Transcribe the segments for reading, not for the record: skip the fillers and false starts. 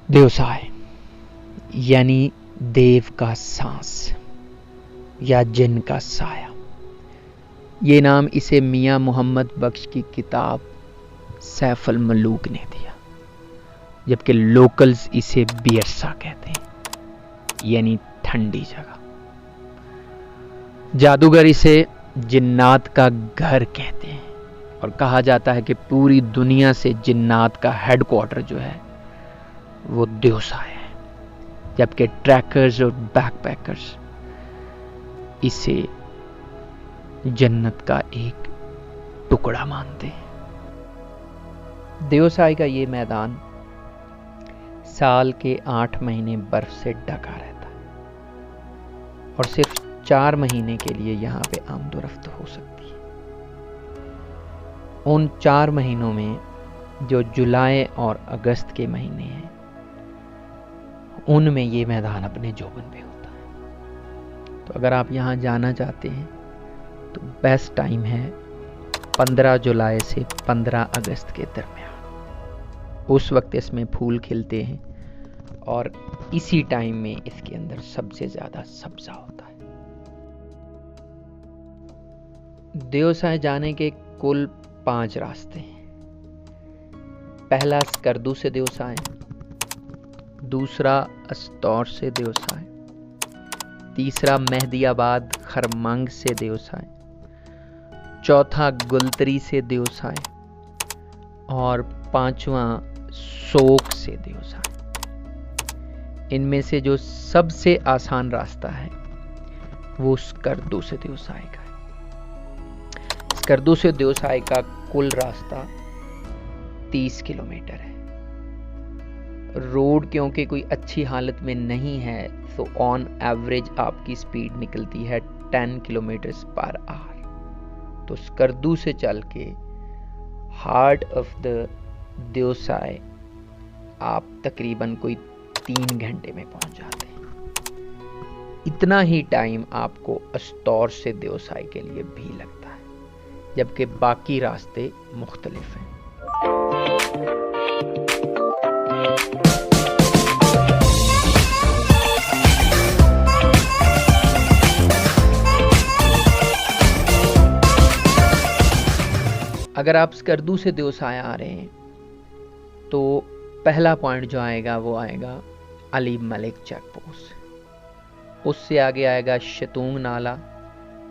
देवसाय यानी देव का सांस या जिन का साया, ये नाम इसे मियां मोहम्मद बख्श की किताब सैफुल मलूक ने दिया, जबकि लोकल्स इसे बियरसा कहते हैं यानी ठंडी जगह। जादूगर इसे जिन्नात का घर कहते हैं और कहा जाता है कि पूरी दुनिया से जिन्नात का हेडक्वार्टर जो है वो देवसाय है, जबकि ट्रैकर्स और बैकपैकर्स इसे जन्नत का एक टुकड़ा मानते हैं। देवसाय का ये मैदान साल के 8 महीने बर्फ से ढका रहता है और सिर्फ 4 महीने के लिए यहाँ पे आमदोरफ्त हो सकती है। उन 4 महीनों में जो जुलाई और अगस्त के महीने हैं, उनमें ये मैदान अपने जोबन पे होता है। तो अगर आप यहाँ जाना चाहते हैं तो बेस्ट टाइम है 15 जुलाई से 15 अगस्त के दरमियान। उस वक्त इसमें फूल खिलते हैं और इसी टाइम में इसके अंदर सबसे ज्यादा सब्जा होता है। देवसाय जाने के कुल 5 रास्ते हैं। पहला स्कर्दू से देवसाय, दूसरा अस्तौर से देवसाय, तीसरा मेहदीआबाद खरमंग से देवसाय, चौथा गुलतरी से देवसाय और 5वां सोक से देवसाय। इनमें से जो सबसे आसान रास्ता है वो स्कर्दू से देवसाय का है। स्कर्दू से देवसाय का कुल रास्ता 30 किलोमीटर है। रोड क्योंकि कोई अच्छी हालत में नहीं है तो ऑन एवरेज आपकी स्पीड निकलती है 10 किलोमीटर पर आवर। तो स्कर्दू से चल के हार्ट ऑफ द देवसाय आप तकरीबन कोई 3 घंटे में पहुंच जाते हैं। इतना ही टाइम आपको अस्तौर से देवसाय के लिए भी लगता है, जबकि बाकी रास्ते मुख्तलिफ हैं। अगर आप स्कर्दू से देवसाय आ रहे हैं तो पहला पॉइंट जो आएगा वो आएगा अली मलिक चेक पोस्ट। उससे आगे आएगा शतूंग नाला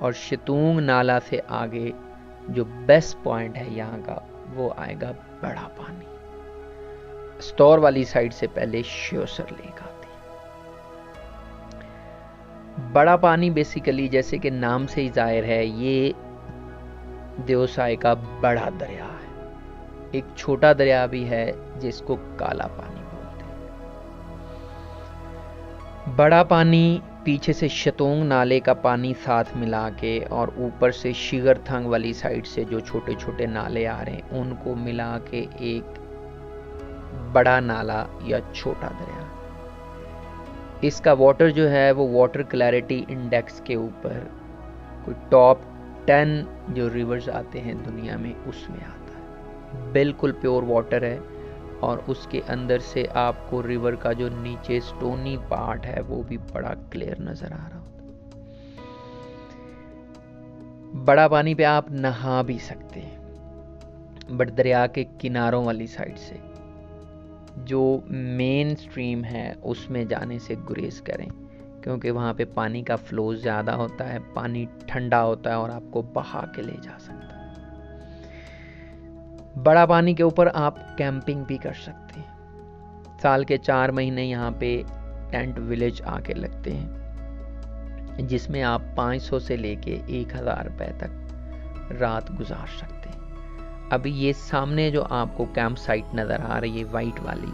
और शतूंग नाला से आगे जो बेस्ट पॉइंट है यहाँ का वो आएगा बड़ा पानी। स्टोर वाली साइड से पहले श्योसर लेक आती है। बड़ा पानी बेसिकली जैसे कि नाम से ही जाहिर है ये देवसाय का बड़ा दरिया है। एक छोटा दरिया भी है जिसको काला पानी बोलते हैं। बड़ा पानी पीछे से शतोंग नाले का पानी साथ मिला के और ऊपर से शिगरथंग वाली साइड से जो छोटे छोटे नाले आ रहे हैं उनको मिला के एक बड़ा नाला या छोटा दरिया। इसका वाटर जो है वो वाटर क्लैरिटी इंडेक्स के ऊपर कोई टॉप 10 जो रिवर्स आते हैं दुनिया में उसमें आता है। बिल्कुल प्योर वाटर है और उसके अंदर से आपको रिवर का जो नीचे स्टोनी पार्ट है वो भी बड़ा क्लियर नजर आ रहा होता है। बड़ा पानी पे आप नहा भी सकते हैं, बट दरिया के किनारों वाली साइड से जो मेन स्ट्रीम है उसमें जाने से गुरेज करें, क्योंकि वहाँ पे पानी का फ्लो ज़्यादा होता है, पानी ठंडा होता है और आपको बहा के ले जा सकता है। बड़ा पानी के ऊपर आप कैंपिंग भी कर सकते हैं। साल के 4 महीने यहाँ पे टेंट विलेज आके लगते हैं, जिसमें आप 500 से लेके 1000 रुपए तक रात गुजार सकते हैं। अभी ये सामने जो आपको कैंप साइट नज़र आ रही है वाइट वाली,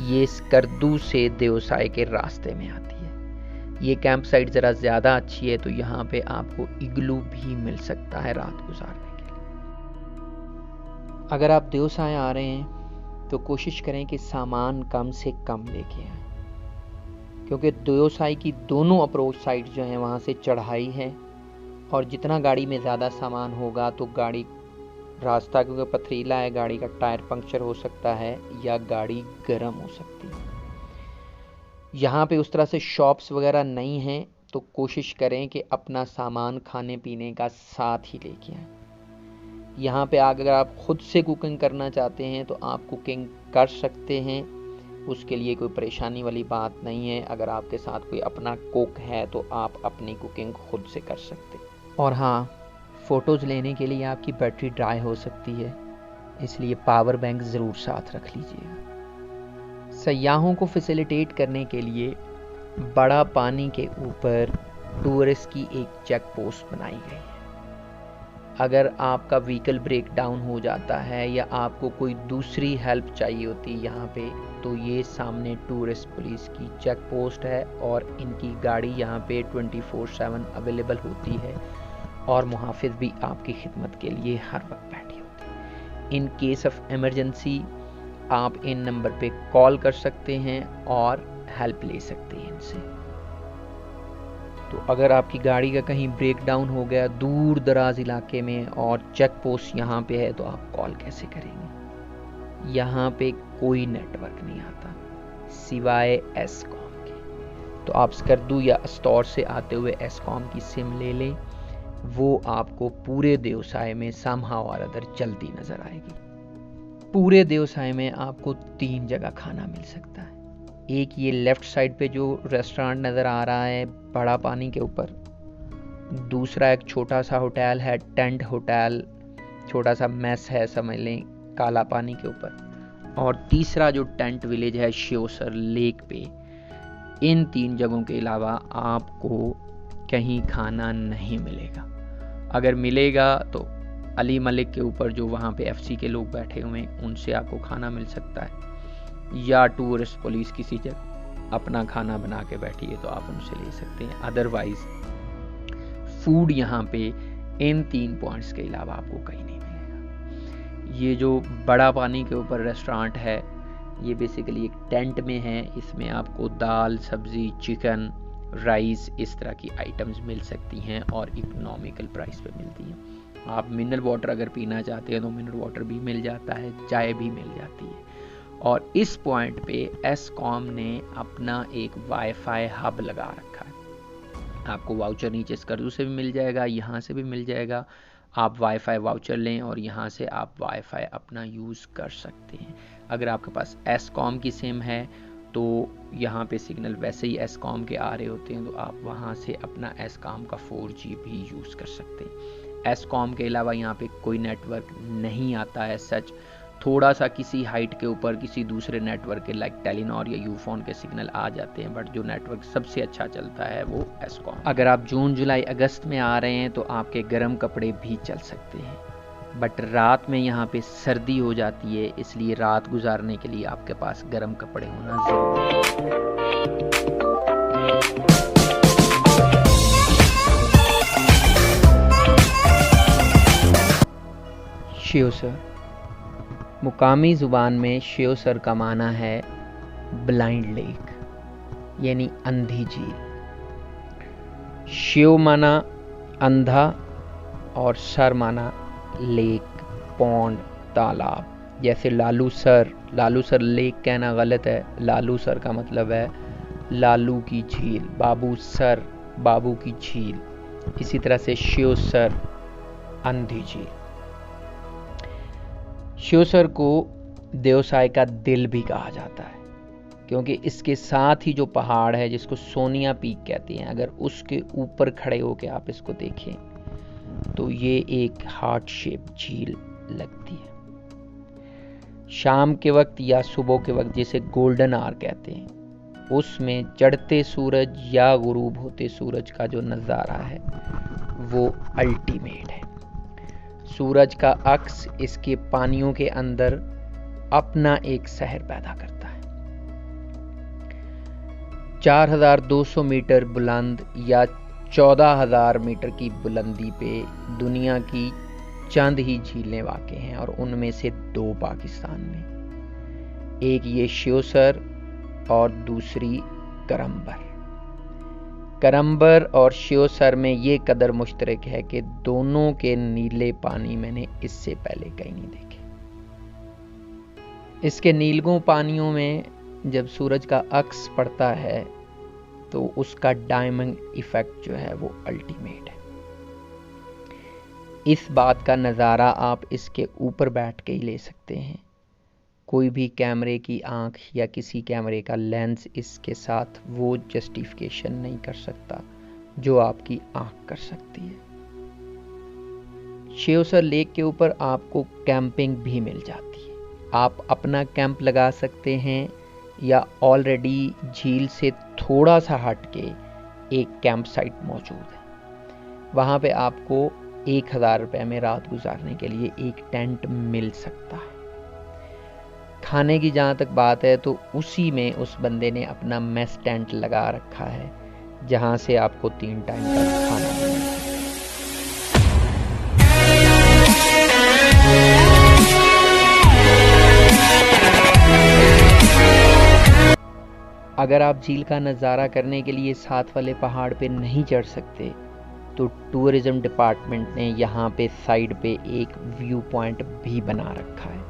ये स्कर्दू से देवसाय के रास्ते में आती है। ये कैंप साइट ज़रा ज़्यादा अच्छी है, तो यहाँ पे आपको इग्लू भी मिल सकता है रात गुजारने के लिए। अगर आप देवसाय आ रहे हैं तो कोशिश करें कि सामान कम से कम लेके आएं, क्योंकि देवसाय की दोनों अप्रोच साइट जो हैं वहाँ से चढ़ाई है और जितना गाड़ी में ज़्यादा सामान होगा तो गाड़ी रास्ता क्योंकि पथरीला है, गाड़ी का टायर पंक्चर हो सकता है या गाड़ी गर्म हो सकती है। यहाँ पे उस तरह से शॉप्स वगैरह नहीं हैं, तो कोशिश करें कि अपना सामान खाने पीने का साथ ही लेके आएं। यहाँ पे अगर आप खुद से कुकिंग करना चाहते हैं तो आप कुकिंग कर सकते हैं, उसके लिए कोई परेशानी वाली बात नहीं है। अगर आपके साथ कोई अपना कुक है तो आप अपनी कुकिंग खुद से कर सकते हैं। और हाँ, फ़ोटोज़ लेने के लिए आपकी बैटरी ड्राई हो सकती है, इसलिए पावर बैंक ज़रूर साथ रख लीजिएगा। सयाहों को फैसिलिटेट करने के लिए बड़ा पानी के ऊपर टूरिस्ट की एक चेक पोस्ट बनाई गई है। अगर आपका व्हीकल ब्रेक डाउन हो जाता है या आपको कोई दूसरी हेल्प चाहिए होती है यहाँ पे, तो ये सामने टूरिस्ट पुलिस की चेक पोस्ट है और इनकी गाड़ी यहाँ पे 24/7 अवेलेबल होती है और मुहाफिज भी आपकी खिदमत के लिए हर वक्त बैठी होती है। इन केस ऑफ इमरजेंसी आप इन नंबर पे कॉल कर सकते हैं और हेल्प ले सकते हैं इनसे। तो अगर आपकी गाड़ी का कहीं ब्रेक डाउन हो गया दूर दराज इलाके में और चेक पोस्ट यहाँ पे है, तो आप कॉल कैसे करेंगे? यहाँ पे कोई नेटवर्क नहीं आता सिवाय एसकॉम के। तो आप स्कर्दू या स्टोर से आते हुए एसकॉम की सिम ले लें, वो आपको पूरे देवसाय में समहाउ और अदर जल्दी नजर आएगी। पूरे देवसाय में आपको 3 जगह खाना मिल सकता है। एक ये लेफ्ट साइड पे जो रेस्टोरेंट नज़र आ रहा है बड़ा पानी के ऊपर, दूसरा एक छोटा सा होटल है, टेंट होटल, छोटा सा मेस है समझ लें, काला पानी के ऊपर, और तीसरा जो टेंट विलेज है शिवसर लेक पे। इन 3 जगहों के अलावा आपको कहीं खाना नहीं मिलेगा। अगर मिलेगा तो अली मलिक के ऊपर जो वहाँ पे एफसी के लोग बैठे हुए हैं उनसे आपको खाना मिल सकता है, या टूरिस्ट पुलिस किसी जगह अपना खाना बना के बैठी है तो आप उनसे ले सकते हैं। अदरवाइज फूड यहाँ पे इन 3 पॉइंट्स के अलावा आपको कहीं नहीं मिलेगा। ये जो बड़ा पानी के ऊपर रेस्टोरेंट है ये बेसिकली एक टेंट में है, इसमें आपको दाल, सब्जी, चिकन, राइस इस तरह की आइटम्स मिल सकती हैं और इकोनॉमिकल प्राइस पे मिलती हैं। आप मिनरल वाटर अगर पीना चाहते हैं तो मिनरल वाटर भी मिल जाता है, चाय भी मिल जाती है। और इस पॉइंट पे एसकॉम ने अपना एक वाईफाई हब लगा रखा है। आपको वाउचर नीचे स्कर्दू से भी मिल जाएगा, यहाँ से भी मिल जाएगा। आप वाईफाई वाउचर लें और यहाँ से आप वाईफाई अपना यूज़ कर सकते हैं। अगर आपके पास एसकॉम की सिम है तो यहाँ पे सिग्नल वैसे ही एसकॉम के आ रहे होते हैं, तो आप वहाँ से अपना एसकॉम का 4G भी यूज़ कर सकते हैं। एसकॉम के अलावा यहाँ पे कोई नेटवर्क नहीं आता है सच। थोड़ा सा किसी हाइट के ऊपर किसी दूसरे नेटवर्क के लाइक टेलीनॉर या यूफोन के सिग्नल आ जाते हैं, बट जो नेटवर्क सबसे अच्छा चलता है वो एसकॉम। अगर आप जून, जुलाई, अगस्त में आ रहे हैं तो आपके गर्म कपड़े भी चल सकते हैं, बट रात में यहाँ पे सर्दी हो जाती है, इसलिए रात गुजारने के लिए आपके पास गर्म कपड़े होना जरूरी है। शिवसर मुकामी ज़ुबान में शिवसर का माना है ब्लाइंड लेक, यानी अंधी झील। शिव माना अंधा और सर माना लेक, पौंड, तालाब। जैसे लालूसर लेक कहना गलत है, लालूसर का मतलब है लालू की झील, बाबूसर बाबू की झील। इसी तरह से शिवसर अंधी झील। शिवसर को देवसाय का दिल भी कहा जाता है क्योंकि इसके साथ ही जो पहाड़ है जिसको सोनिया पीक कहते हैं, अगर उसके ऊपर खड़े होकर आप इसको देखें तो ये एक हार्ट शेप झील लगती है। शाम के वक्त या सुबह के वक्त जिसे गोल्डन आवर कहते हैं, उसमें चढ़ते सूरज या गुरूब होते सूरज का जो नज़ारा है वो अल्टीमेट है। सूरज का अक्स इसके पानियों के अंदर अपना एक शहर पैदा करता है। 4200 मीटर बुलंद या 14,000 मीटर की बुलंदी पे दुनिया की चंद ही झीलें वाक़ हैं और उनमें से 2 पाकिस्तान में, एक ये शिवसर और दूसरी करम्बर। करम्बर और शिवसर में ये कदर मुश्तरक है कि दोनों के नीले पानी मैंने इससे पहले कहीं नहीं देखे। इसके नीलगों पानियों में जब सूरज का अक्स पड़ता है तो उसका डायमंड इफेक्ट जो है वो अल्टीमेट है। इस बात का नज़ारा आप इसके ऊपर बैठ के ही ले सकते हैं। कोई भी कैमरे की आंख या किसी कैमरे का लेंस इसके साथ वो जस्टिफिकेशन नहीं कर सकता जो आपकी आंख कर सकती है। शेओसर लेक के ऊपर आपको कैंपिंग भी मिल जाती है। आप अपना कैंप लगा सकते हैं या ऑलरेडी झील से थोड़ा सा हट के एक कैंप साइट मौजूद है, वहाँ पे आपको 1000 रुपये में रात गुजारने के लिए एक टेंट मिल सकता है। खाने की जहाँ तक बात है तो उसी में उस बंदे ने अपना मेस टेंट लगा रखा है, जहाँ से आपको 3 टाइम का खाना मिलेगा। अगर आप झील का नज़ारा करने के लिए साथ वाले पहाड़ पे नहीं चढ़ सकते तो टूरिज्म डिपार्टमेंट ने यहाँ पे साइड पे एक व्यू पॉइंट भी बना रखा है।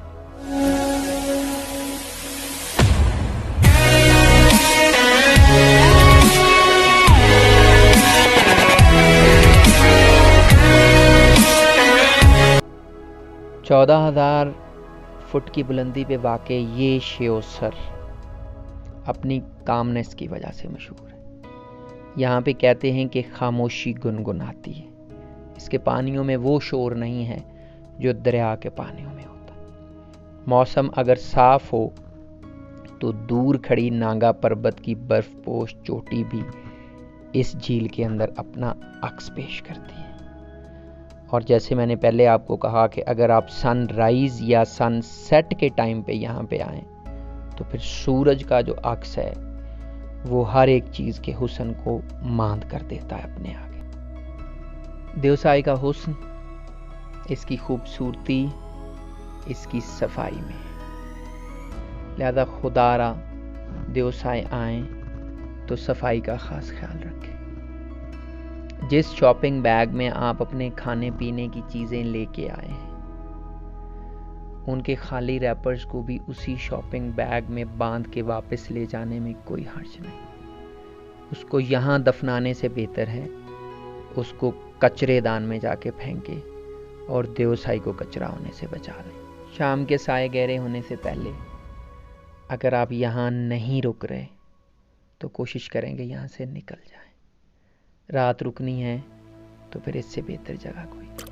चौदह 14,000 फुट की बुलंदी पे वाक़ई ये शेओसर अपनी कामनेस की वजह से मशहूर है। यहाँ पे कहते हैं कि खामोशी गुनगुनाती है। इसके पानियों में वो शोर नहीं है जो दरिया के पानियों में होता है। मौसम अगर साफ हो तो दूर खड़ी नागा पर्वत की बर्फपोश चोटी भी इस झील के अंदर अपना अक्स पेश करती है। और जैसे मैंने पहले आपको कहा कि अगर आप सनराइज या सनसेट के टाइम पे यहाँ पे आएँ तो फिर सूरज का जो अक्स है वो हर एक चीज़ के हुस्न को मांद कर देता है अपने आगे। देवसाई का हुस्न इसकी खूबसूरती, इसकी सफाई में है। लिहाजा खुदारा देवसाई आए तो सफाई का ख़ास ख्याल रखें। जिस शॉपिंग बैग में आप अपने खाने पीने की चीज़ें लेके आए हैं उनके खाली रैपर्स को भी उसी शॉपिंग बैग में बांध के वापस ले जाने में कोई हर्ज नहीं। उसको यहाँ दफनाने से बेहतर है उसको कचरेदान में जाके फेंके और देवसाई को कचरा होने से बचा लें। शाम के साए गहरे होने से पहले अगर आप यहाँ नहीं रुक रहे तो कोशिश करेंगे यहाँ से निकल जाएं। रात रुकनी है तो फिर इससे बेहतर जगह कोई नहीं।